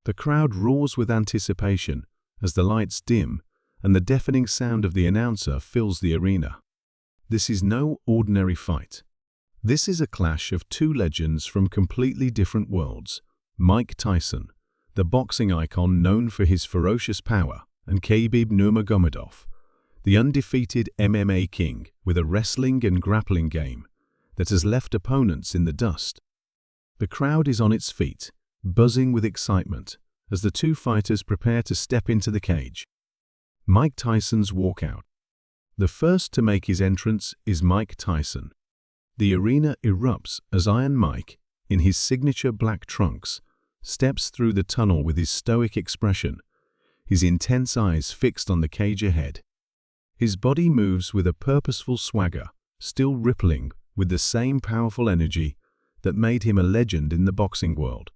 The crowd roars with anticipation as the lights dim and the deafening sound of the announcer fills the arena. This is no ordinary fight. This is a clash of two legends from completely different worlds: Mike Tyson, the boxing icon known for his ferocious power, and Khabib Nurmagomedov, the undefeated MMA king with a wrestling and grappling game that has left opponents in the dust. The crowd is on its feet, buzzing with excitement as the two fighters prepare to step into the cage. Mike Tyson's walkout. The first to make his entrance is Mike Tyson. The arena erupts as Iron Mike, in his signature black trunks, steps through the tunnel with his stoic expression, his intense eyes fixed on the cage ahead. His body moves with a purposeful swagger, still rippling with the same powerful energy that made him a legend in the boxing world.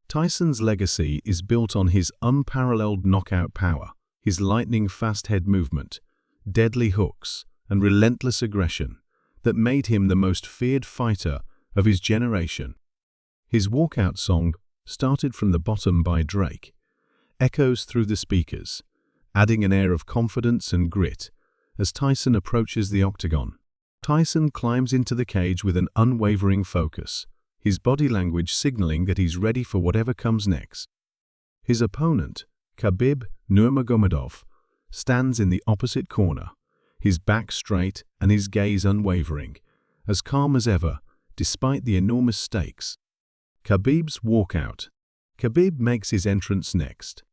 Tyson's legacy is built on his unparalleled knockout power, his lightning-fast head movement, deadly hooks, and relentless aggression that made him the most feared fighter of his generation. His walkout song, Started from the Bottom by Drake, echoes through the speakers, adding an air of confidence and grit as Tyson approaches the octagon. Tyson climbs into the cage with an unwavering focus, his body language signaling that he's ready for whatever comes next. His opponent, Khabib Nurmagomedov, stands in the opposite corner, his back straight and his gaze unwavering, as calm as ever, despite the enormous stakes. Khabib's walkout. Khabib makes his entrance next.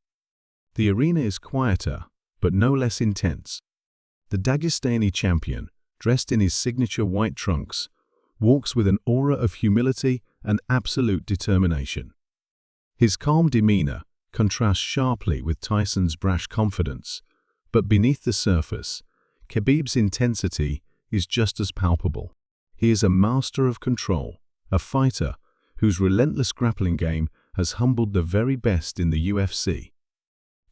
The arena is quieter, but no less intense. The Dagestani champion, dressed in his signature white trunks, walks with an aura of humility and absolute determination. His calm demeanor contrasts sharply with Tyson's brash confidence, but beneath the surface, Khabib's intensity is just as palpable. He is a master of control, a fighter whose relentless grappling game has humbled the very best in the UFC.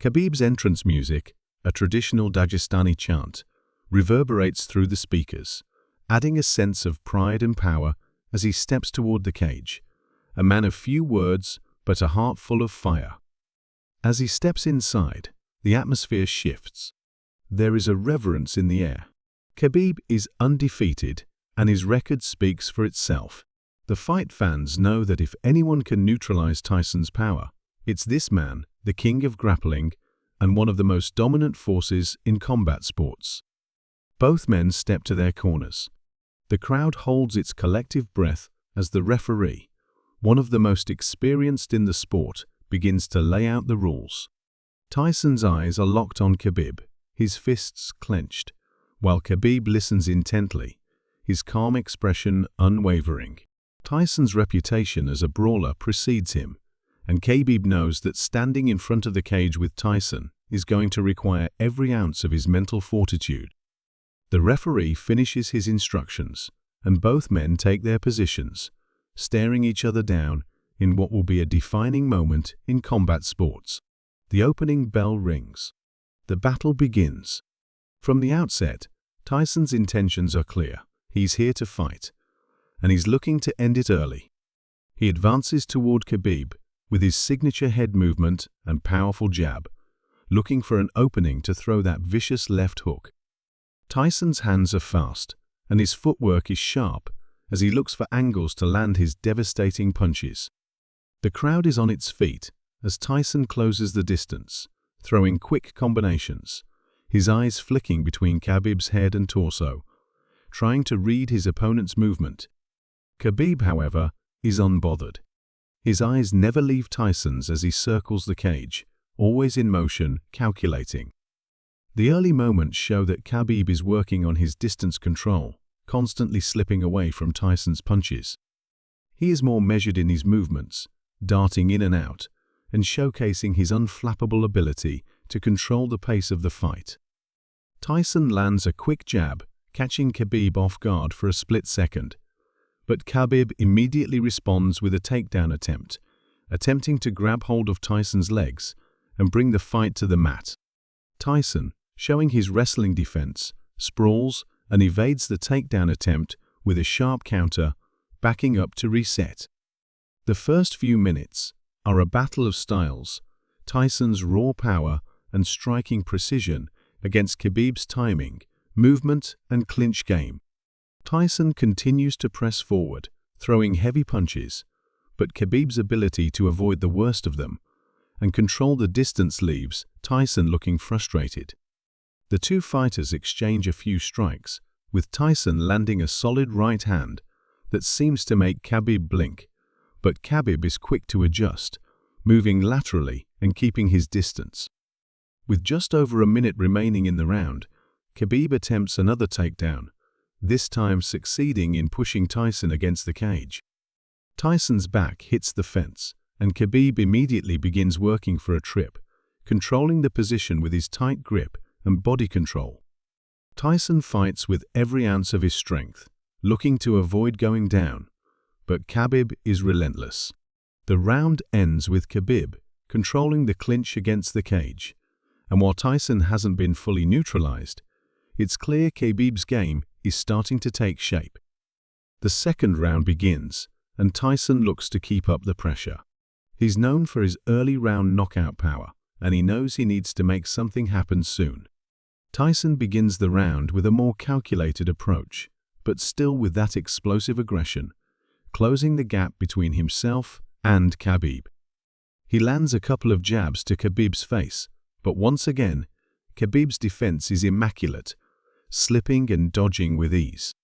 Khabib's entrance music, a traditional Dagestani chant, reverberates through the speakers, adding a sense of pride and power as he steps toward the cage, a man of few words but a heart full of fire. As he steps inside, the atmosphere shifts. There is a reverence in the air. Khabib is undefeated, and his record speaks for itself. The fight fans know that if anyone can neutralize Tyson's power, it's this man, the king of grappling, and one of the most dominant forces in combat sports. Both men step to their corners. The crowd holds its collective breath as the referee, one of the most experienced in the sport, begins to lay out the rules. Tyson's eyes are locked on Khabib, his fists clenched, while Khabib listens intently, his calm expression unwavering. Tyson's reputation as a brawler precedes him, and Khabib knows that standing in front of the cage with Tyson is going to require every ounce of his mental fortitude. The referee finishes his instructions, and both men take their positions, staring each other down in what will be a defining moment in combat sports. The opening bell rings. The battle begins. From the outset, Tyson's intentions are clear. He's here to fight, and he's looking to end it early. He advances toward Khabib with his signature head movement and powerful jab, looking for an opening to throw that vicious left hook. Tyson's hands are fast, and his footwork is sharp as he looks for angles to land his devastating punches. The crowd is on its feet as Tyson closes the distance, throwing quick combinations, his eyes flicking between Khabib's head and torso, trying to read his opponent's movement. Khabib, however, is unbothered. His eyes never leave Tyson's as he circles the cage, always in motion, calculating. The early moments show that Khabib is working on his distance control, constantly slipping away from Tyson's punches. He is more measured in his movements, darting in and out, and showcasing his unflappable ability to control the pace of the fight. Tyson lands a quick jab, catching Khabib off guard for a split second. But Khabib immediately responds with a takedown attempt, attempting to grab hold of Tyson's legs and bring the fight to the mat. Tyson, showing his wrestling defense, sprawls and evades the takedown attempt with a sharp counter, backing up to reset. The first few minutes are a battle of styles Tyson's raw power and striking precision against Khabib's timing, movement, and clinch game. Tyson continues to press forward, throwing heavy punches, but Khabib's ability to avoid the worst of them and control the distance leaves Tyson looking frustrated. The two fighters exchange a few strikes, with Tyson landing a solid right hand that seems to make Khabib blink, but Khabib is quick to adjust, moving laterally and keeping his distance. With just over a minute remaining in the round, Khabib attempts another takedown, this time succeeding in pushing Tyson against the cage. Tyson's back hits the fence, and Khabib immediately begins working for a trip, controlling the position with his tight grip and body control. Tyson fights with every ounce of his strength, looking to avoid going down, but Khabib is relentless. The round ends with Khabib controlling the clinch against the cage, and while Tyson hasn't been fully neutralized, it's clear Khabib's game is starting to take shape. The second round begins, and Tyson looks to keep up the pressure. He's known for his early round knockout power, and he knows he needs to make something happen soon. Tyson begins the round with a more calculated approach, but still with that explosive aggression, closing the gap between himself and Khabib. He lands a couple of jabs to Khabib's face, but once again, Khabib's defense is immaculate, slipping and dodging with ease.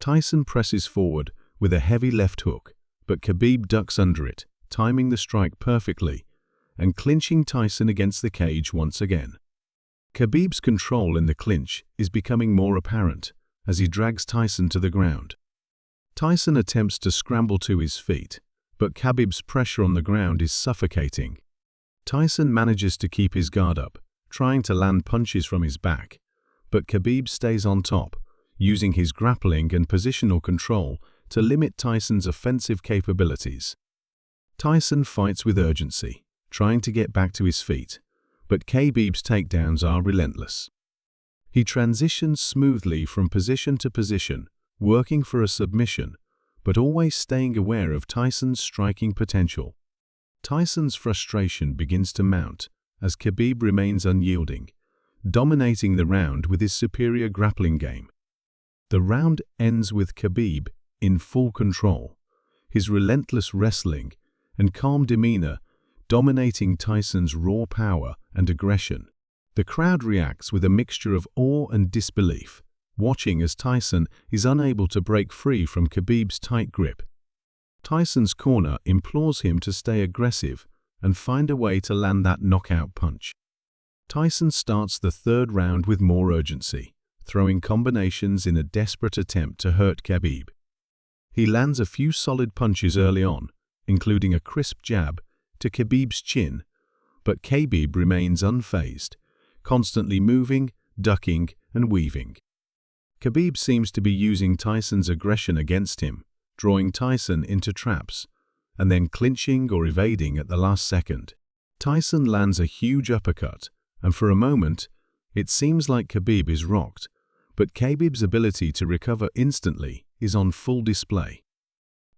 Tyson presses forward with a heavy left hook, but Khabib ducks under it, timing the strike perfectly and clinching Tyson against the cage once again. Khabib's control in the clinch is becoming more apparent as he drags Tyson to the ground. Tyson attempts to scramble to his feet, but Khabib's pressure on the ground is suffocating. Tyson manages to keep his guard up, trying to land punches from his back, but Khabib stays on top, using his grappling and positional control to limit Tyson's offensive capabilities. Tyson fights with urgency, trying to get back to his feet, but Khabib's takedowns are relentless. He transitions smoothly from position to position, working for a submission, but always staying aware of Tyson's striking potential. Tyson's frustration begins to mount as Khabib remains unyielding, dominating the round with his superior grappling game. The round ends with Khabib in full control, his relentless wrestling and calm demeanor dominating Tyson's raw power and aggression. The crowd reacts with a mixture of awe and disbelief, watching as Tyson is unable to break free from Khabib's tight grip. Tyson's corner implores him to stay aggressive and find a way to land that knockout punch. Tyson starts the third round with more urgency, throwing combinations in a desperate attempt to hurt Khabib. He lands a few solid punches early on, including a crisp jab to Khabib's chin, but Khabib remains unfazed, constantly moving, ducking, and weaving. Khabib seems to be using Tyson's aggression against him, drawing Tyson into traps, and then clinching or evading at the last second. Tyson lands a huge uppercut, and for a moment, it seems like Khabib is rocked, but Khabib's ability to recover instantly is on full display.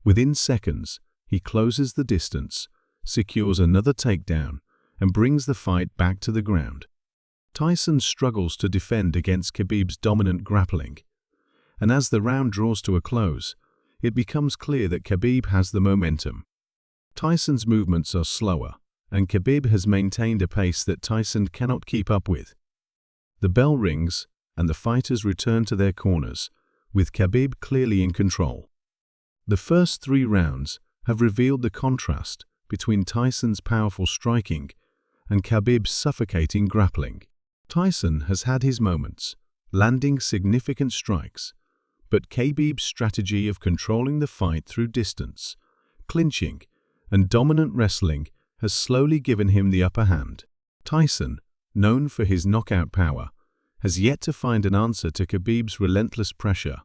Within seconds, he closes the distance, secures another takedown, and brings the fight back to the ground. Tyson struggles to defend against Khabib's dominant grappling, and as the round draws to a close, it becomes clear that Khabib has the momentum. Tyson's movements are slower, and Khabib has maintained a pace that Tyson cannot keep up with. The bell rings, and the fighters return to their corners, with Khabib clearly in control. The first 3 rounds have revealed the contrast between Tyson's powerful striking and Khabib's suffocating grappling. Tyson has had his moments, landing significant strikes, but Khabib's strategy of controlling the fight through distance, clinching, and dominant wrestling has slowly given him the upper hand. Tyson, known for his knockout power, has yet to find an answer to Khabib's relentless pressure,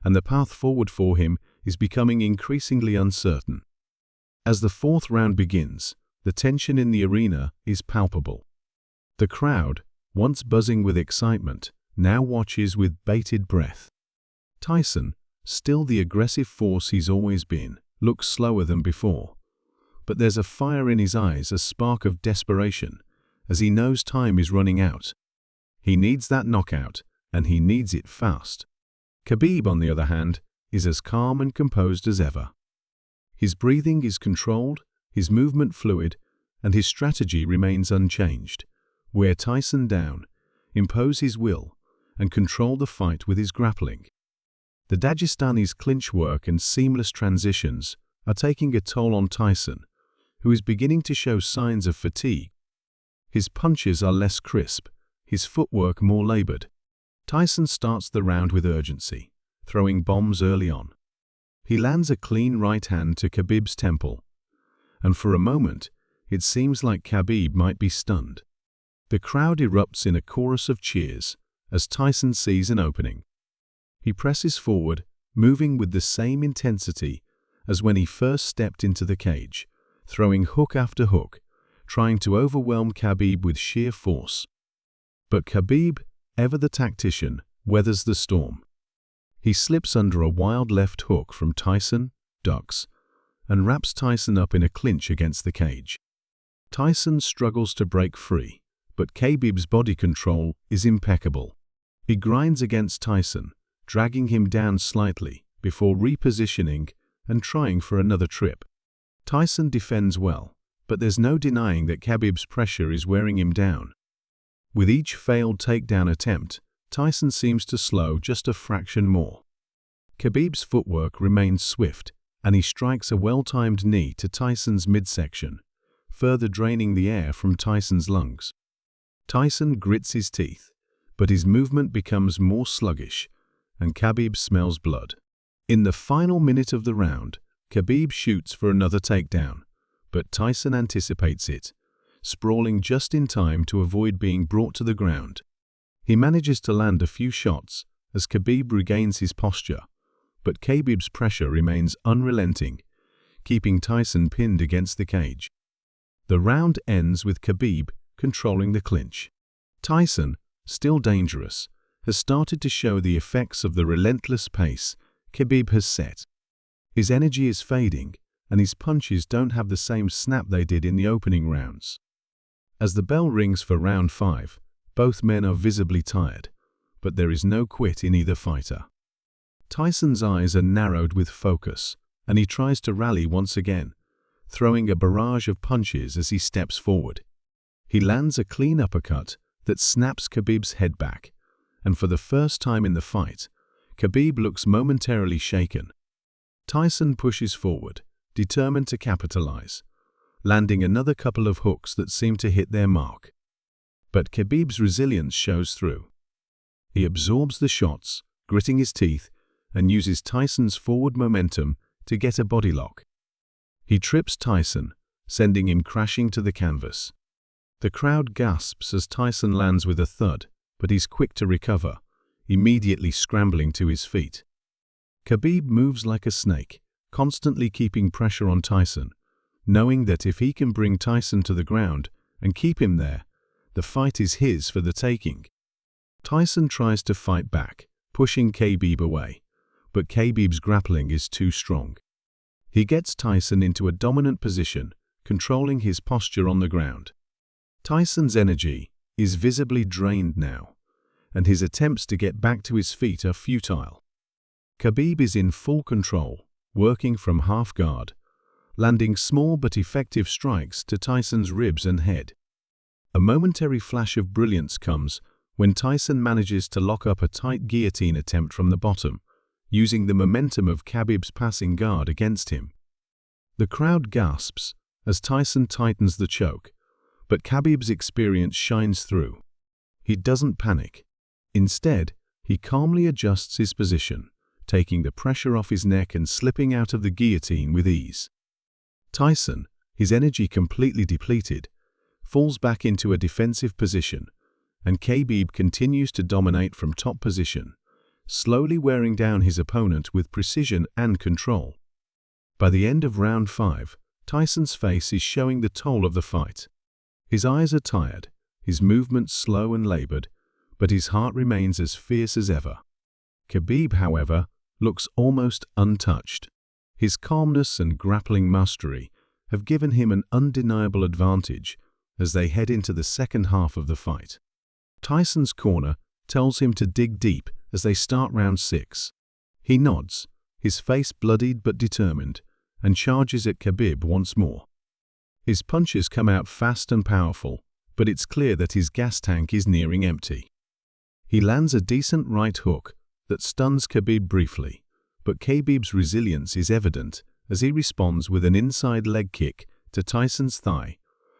and the path forward for him is becoming increasingly uncertain. As the 4th round begins, the tension in the arena is palpable. The crowd, once buzzing with excitement, now watches with bated breath. Tyson, still the aggressive force he's always been, looks slower than before, but there's a fire in his eyes, a spark of desperation, as he knows time is running out. He needs that knockout, and he needs it fast. Khabib, on the other hand, is as calm and composed as ever. His breathing is controlled, his movement fluid, and his strategy remains unchanged. Wear Tyson down, impose his will, and control the fight with his grappling. The Dagestani's clinch work and seamless transitions are taking a toll on Tyson, who is beginning to show signs of fatigue. His punches are less crisp, his footwork more labored. Tyson starts the round with urgency, throwing bombs early on. He lands a clean right hand to Khabib's temple, and for a moment, it seems like Khabib might be stunned. The crowd erupts in a chorus of cheers as Tyson sees an opening. He presses forward, moving with the same intensity as when he first stepped into the cage, throwing hook after hook, trying to overwhelm Khabib with sheer force. But Khabib, ever the tactician, weathers the storm. He slips under a wild left hook from Tyson, ducks, and wraps Tyson up in a clinch against the cage. Tyson struggles to break free, but Khabib's body control is impeccable. He grinds against Tyson, dragging him down slightly before repositioning and trying for another trip. Tyson defends well, but there's no denying that Khabib's pressure is wearing him down. With each failed takedown attempt, Tyson seems to slow just a fraction more. Khabib's footwork remains swift, and he strikes a well-timed knee to Tyson's midsection, further draining the air from Tyson's lungs. Tyson grits his teeth, but his movement becomes more sluggish, and Khabib smells blood. In the final minute of the round, Khabib shoots for another takedown, but Tyson anticipates it, sprawling just in time to avoid being brought to the ground. He manages to land a few shots as Khabib regains his posture, but Khabib's pressure remains unrelenting, keeping Tyson pinned against the cage. The round ends with Khabib controlling the clinch. Tyson, still dangerous, has started to show the effects of the relentless pace Khabib has set. His energy is fading, and his punches don't have the same snap they did in the opening rounds. As the bell rings for round 5, both men are visibly tired, but there is no quit in either fighter. Tyson's eyes are narrowed with focus, and he tries to rally once again, throwing a barrage of punches as he steps forward. He lands a clean uppercut that snaps Khabib's head back, and for the first time in the fight, Khabib looks momentarily shaken. Tyson pushes forward, determined to capitalize, landing another couple of hooks that seem to hit their mark. But Khabib's resilience shows through. He absorbs the shots, gritting his teeth, and uses Tyson's forward momentum to get a body lock. He trips Tyson, sending him crashing to the canvas. The crowd gasps as Tyson lands with a thud, but he's quick to recover, immediately scrambling to his feet. Khabib moves like a snake, constantly keeping pressure on Tyson, knowing that if he can bring Tyson to the ground and keep him there, the fight is his for the taking. Tyson tries to fight back, pushing Khabib away, but Khabib's grappling is too strong. He gets Tyson into a dominant position, controlling his posture on the ground. Tyson's energy is visibly drained now, and his attempts to get back to his feet are futile. Khabib is in full control, working from half guard, landing small but effective strikes to Tyson's ribs and head. A momentary flash of brilliance comes when Tyson manages to lock up a tight guillotine attempt from the bottom, using the momentum of Khabib's passing guard against him. The crowd gasps as Tyson tightens the choke, but Khabib's experience shines through. He doesn't panic. Instead, he calmly adjusts his position, taking the pressure off his neck and slipping out of the guillotine with ease. Tyson, his energy completely depleted, falls back into a defensive position, and Khabib continues to dominate from top position, slowly wearing down his opponent with precision and control. By the end of round 5, Tyson's face is showing the toll of the fight. His eyes are tired, his movements slow and labored, but his heart remains as fierce as ever. Khabib, however, looks almost untouched. His calmness and grappling mastery have given him an undeniable advantage as they head into the second half of the fight. Tyson's corner tells him to dig deep as they start round 6. He nods, his face bloodied but determined, and charges at Khabib once more. His punches come out fast and powerful, but it's clear that his gas tank is nearing empty. He lands a decent right hook that stuns Khabib briefly, but Khabib's resilience is evident as he responds with an inside leg kick to Tyson's thigh,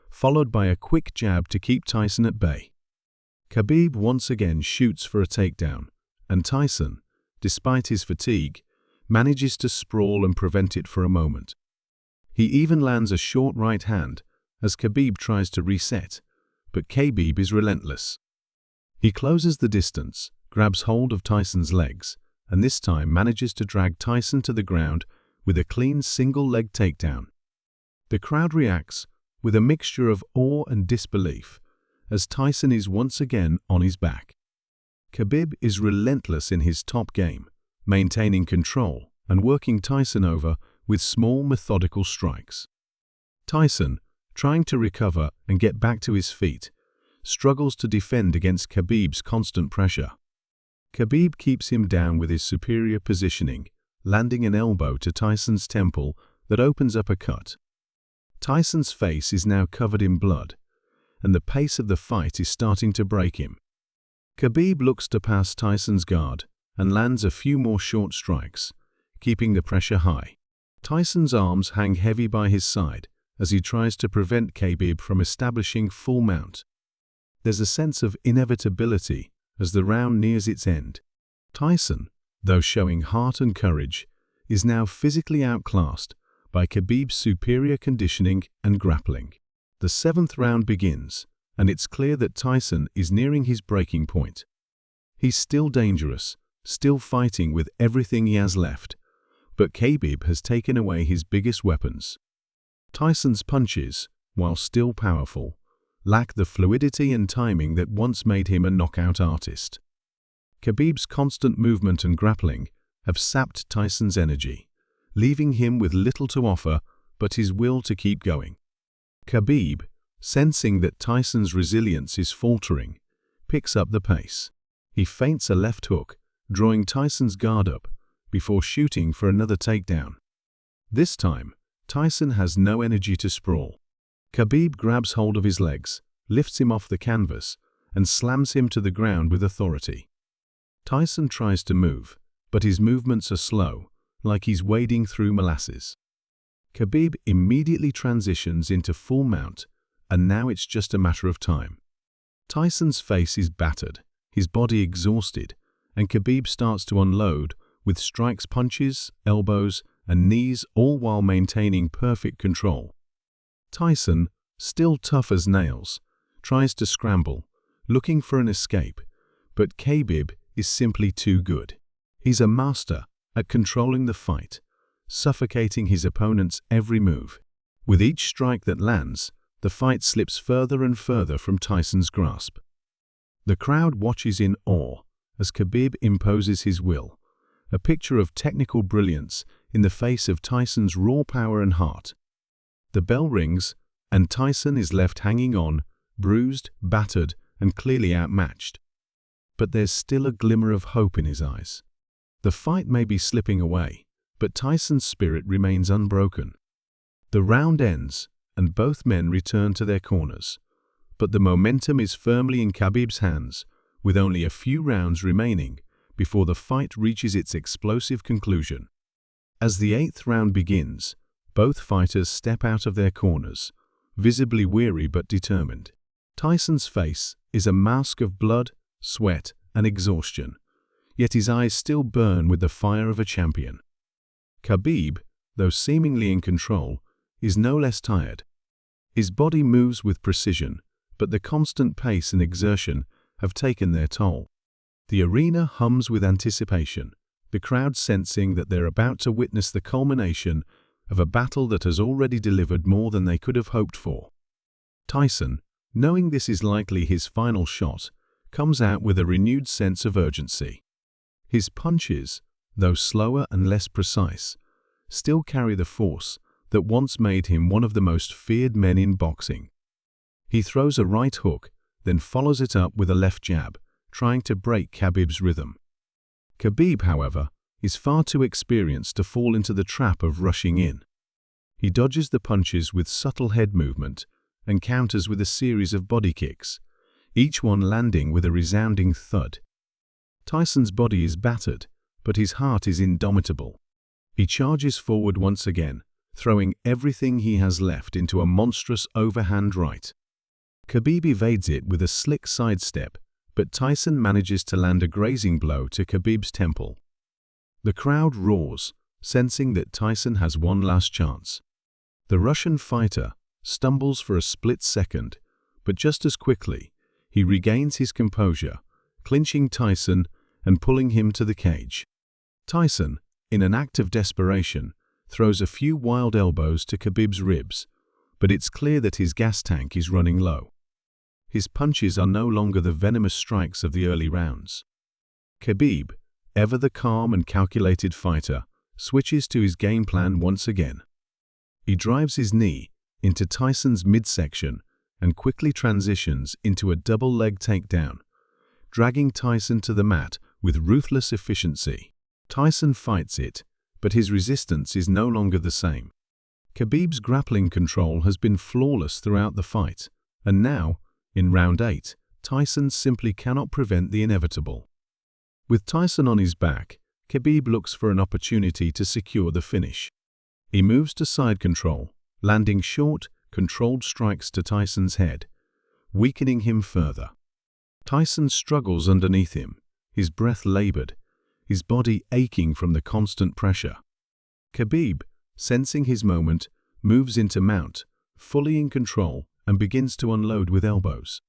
followed by a quick jab to keep Tyson at bay. Khabib once again shoots for a takedown, and Tyson, despite his fatigue, manages to sprawl and prevent it for a moment. He even lands a short right hand as Khabib tries to reset, but Khabib is relentless. He closes the distance, grabs hold of Tyson's legs, and this time manages to drag Tyson to the ground with a clean single-leg takedown. The crowd reacts with a mixture of awe and disbelief as Tyson is once again on his back. Khabib is relentless in his top game, maintaining control and working Tyson over with small methodical strikes. Tyson, trying to recover and get back to his feet, struggles to defend against Khabib's constant pressure. Khabib keeps him down with his superior positioning, landing an elbow to Tyson's temple that opens up a cut. Tyson's face is now covered in blood, and the pace of the fight is starting to break him. Khabib looks to pass Tyson's guard and lands a few more short strikes, keeping the pressure high. Tyson's arms hang heavy by his side as he tries to prevent Khabib from establishing full mount. There's a sense of inevitability as the round nears its end. Tyson, though showing heart and courage, is now physically outclassed by Khabib's superior conditioning and grappling. The 7th round begins, and it's clear that Tyson is nearing his breaking point. He's still dangerous, still fighting with everything he has left, but Khabib has taken away his biggest weapons. Tyson's punches, while still powerful, lack the fluidity and timing that once made him a knockout artist. Khabib's constant movement and grappling have sapped Tyson's energy, leaving him with little to offer but his will to keep going. Khabib, sensing that Tyson's resilience is faltering, picks up the pace. He feints a left hook, drawing Tyson's guard up before shooting for another takedown. This time, Tyson has no energy to sprawl. Khabib grabs hold of his legs, lifts him off the canvas, and slams him to the ground with authority. Tyson tries to move, but his movements are slow, like he's wading through molasses. Khabib immediately transitions into full mount, and now it's just a matter of time. Tyson's face is battered, his body exhausted, and Khabib starts to unload with strikes, punches, elbows, and knees, all while maintaining perfect control. Tyson, still tough as nails, tries to scramble, looking for an escape, but Khabib is simply too good. He's a master at controlling the fight, suffocating his opponent's every move. With each strike that lands, the fight slips further and further from Tyson's grasp. The crowd watches in awe as Khabib imposes his will, a picture of technical brilliance in the face of Tyson's raw power and heart. The bell rings, and Tyson is left hanging on, bruised, battered, and clearly outmatched. But there's still a glimmer of hope in his eyes. The fight may be slipping away, but Tyson's spirit remains unbroken. The round ends, and both men return to their corners. But the momentum is firmly in Khabib's hands, with only a few rounds remaining before the fight reaches its explosive conclusion. As the 8th round begins, both fighters step out of their corners, visibly weary but determined. Tyson's face is a mask of blood, sweat, and exhaustion, yet his eyes still burn with the fire of a champion. Khabib, though seemingly in control, is no less tired. His body moves with precision, but the constant pace and exertion have taken their toll. The arena hums with anticipation, the crowd sensing that they're about to witness the culmination of a battle that has already delivered more than they could have hoped for. Tyson, knowing this is likely his final shot, comes out with a renewed sense of urgency. His punches, though slower and less precise, still carry the force that once made him one of the most feared men in boxing. He throws a right hook, then follows it up with a left jab, trying to break Khabib's rhythm. Khabib, however, is far too experienced to fall into the trap of rushing in. He dodges the punches with subtle head movement and counters with a series of body kicks, each one landing with a resounding thud. Tyson's body is battered, but his heart is indomitable. He charges forward once again, throwing everything he has left into a monstrous overhand right. Khabib evades it with a slick sidestep, but Tyson manages to land a grazing blow to Khabib's temple. The crowd roars, sensing that Tyson has one last chance. The Russian fighter stumbles for a split second, but just as quickly, he regains his composure, clinching Tyson and pulling him to the cage. Tyson, in an act of desperation, throws a few wild elbows to Khabib's ribs, but it's clear that his gas tank is running low. His punches are no longer the venomous strikes of the early rounds. Khabib, ever the calm and calculated fighter, switches to his game plan once again. He drives his knee into Tyson's midsection and quickly transitions into a double-leg takedown, dragging Tyson to the mat with ruthless efficiency. Tyson fights it, but his resistance is no longer the same. Khabib's grappling control has been flawless throughout the fight, and now, in round 8, Tyson simply cannot prevent the inevitable. With Tyson on his back, Khabib looks for an opportunity to secure the finish. He moves to side control, landing short, controlled strikes to Tyson's head, weakening him further. Tyson struggles underneath him, his breath labored, his body aching from the constant pressure. Khabib, sensing his moment, moves into mount, fully in control, and begins to unload with elbows.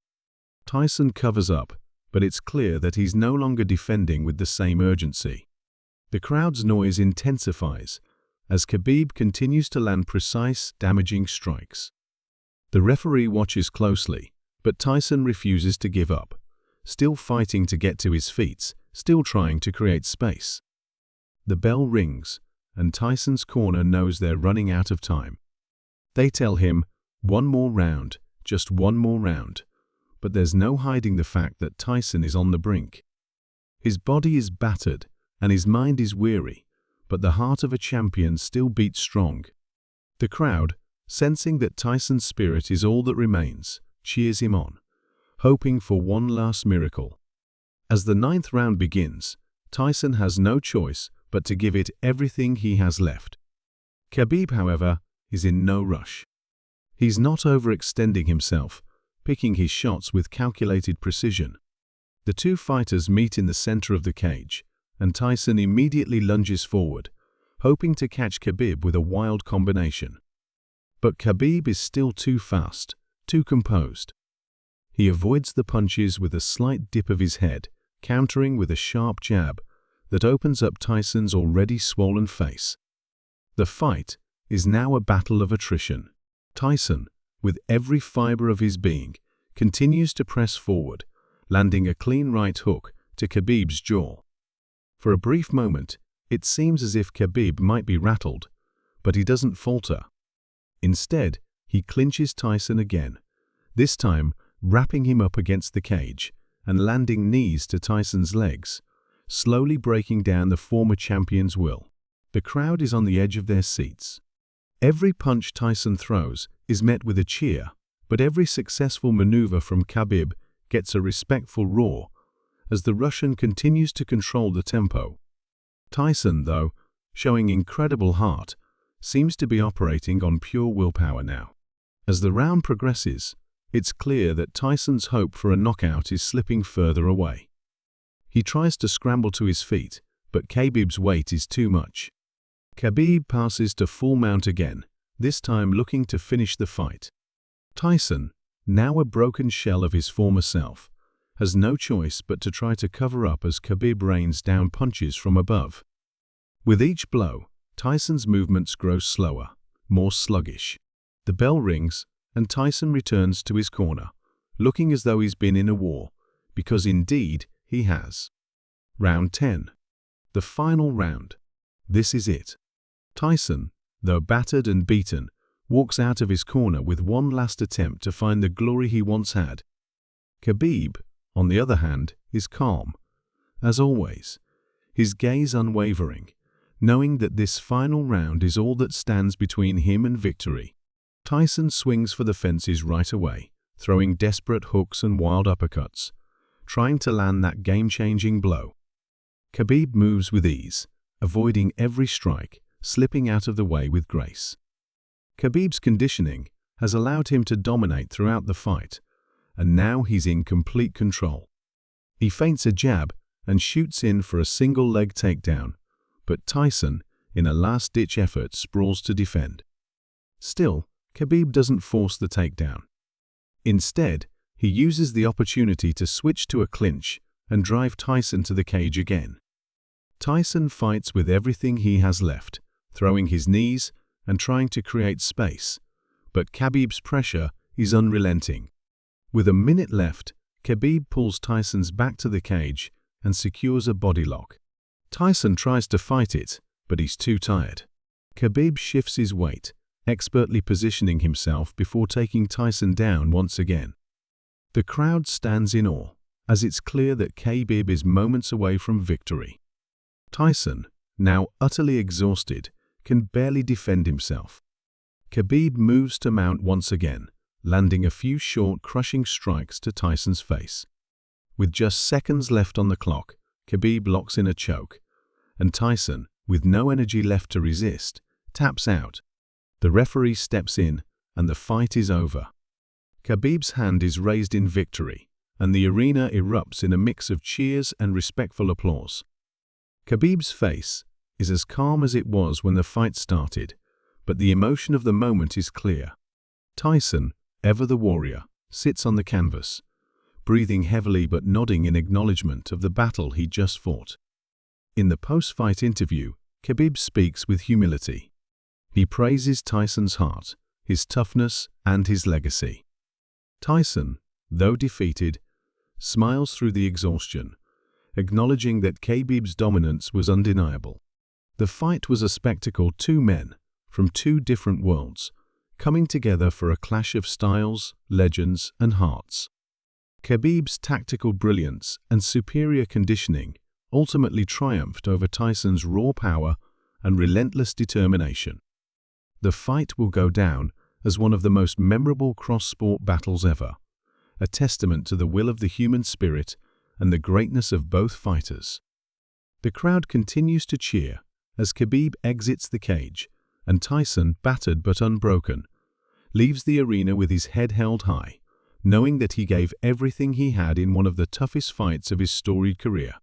Tyson covers up, but it's clear that he's no longer defending with the same urgency. The crowd's noise intensifies as Khabib continues to land precise, damaging strikes. The referee watches closely, but Tyson refuses to give up, still fighting to get to his feet, still trying to create space. The bell rings, and Tyson's corner knows they're running out of time. They tell him, one more round, just one more round. But there's no hiding the fact that Tyson is on the brink. His body is battered, and his mind is weary, but the heart of a champion still beats strong. The crowd, sensing that Tyson's spirit is all that remains, cheers him on, hoping for one last miracle. As the 9th round begins, Tyson has no choice but to give it everything he has left. Khabib, however, is in no rush. He's not overextending himself, picking his shots with calculated precision. The two fighters meet in the center of the cage, and Tyson immediately lunges forward, hoping to catch Khabib with a wild combination. But Khabib is still too fast, too composed. He avoids the punches with a slight dip of his head, countering with a sharp jab that opens up Tyson's already swollen face. The fight is now a battle of attrition. Tyson, with every fiber of his being, continues to press forward, landing a clean right hook to Khabib's jaw. For a brief moment, it seems as if Khabib might be rattled, but he doesn't falter. Instead, he clinches Tyson again, this time wrapping him up against the cage and landing knees to Tyson's legs, slowly breaking down the former champion's will. The crowd is on the edge of their seats. Every punch Tyson throws is met with a cheer, but every successful maneuver from Khabib gets a respectful roar as the Russian continues to control the tempo. Tyson, though, showing incredible heart, seems to be operating on pure willpower now. As the round progresses, it's clear that Tyson's hope for a knockout is slipping further away. He tries to scramble to his feet, but Khabib's weight is too much. Khabib passes to full mount again, this time looking to finish the fight. Tyson, now a broken shell of his former self, has no choice but to try to cover up as Khabib rains down punches from above. With each blow, Tyson's movements grow slower, more sluggish. The bell rings, and Tyson returns to his corner, looking as though he's been in a war, because indeed he has. Round 10. The final round. This is it. Tyson, though battered and beaten, walks out of his corner with one last attempt to find the glory he once had. Khabib, on the other hand, is calm. As always, his gaze unwavering, knowing that this final round is all that stands between him and victory. Tyson swings for the fences right away, throwing desperate hooks and wild uppercuts, trying to land that game-changing blow. Khabib moves with ease, avoiding every strike, slipping out of the way with grace. Khabib's conditioning has allowed him to dominate throughout the fight, and now he's in complete control. He feints a jab and shoots in for a single-leg takedown, but Tyson, in a last-ditch effort, sprawls to defend. Still, Khabib doesn't force the takedown. Instead, he uses the opportunity to switch to a clinch and drive Tyson to the cage again. Tyson fights with everything he has left, throwing his knees and trying to create space, but Khabib's pressure is unrelenting. With a minute left, Khabib pulls Tyson's back to the cage and secures a body lock. Tyson tries to fight it, but he's too tired. Khabib shifts his weight, expertly positioning himself before taking Tyson down once again. The crowd stands in awe, as it's clear that Khabib is moments away from victory. Tyson, now utterly exhausted, can barely defend himself. Khabib moves to mount once again, landing a few short, crushing strikes to Tyson's face. With just seconds left on the clock, Khabib locks in a choke, and Tyson, with no energy left to resist, taps out. The referee steps in, and the fight is over. Khabib's hand is raised in victory, and the arena erupts in a mix of cheers and respectful applause. Khabib's face is as calm as it was when the fight started, but the emotion of the moment is clear. Tyson, ever the warrior, sits on the canvas, breathing heavily but nodding in acknowledgement of the battle he just fought. In the post-fight interview, Khabib speaks with humility. He praises Tyson's heart, his toughness, and his legacy. Tyson, though defeated, smiles through the exhaustion, acknowledging that Khabib's dominance was undeniable. The fight was a spectacle, two men from two different worlds, coming together for a clash of styles, legends, and hearts. Khabib's tactical brilliance and superior conditioning ultimately triumphed over Tyson's raw power and relentless determination. The fight will go down as one of the most memorable cross-sport battles ever, a testament to the will of the human spirit and the greatness of both fighters. The crowd continues to cheer as Khabib exits the cage, and Tyson, battered but unbroken, leaves the arena with his head held high, knowing that he gave everything he had in one of the toughest fights of his storied career.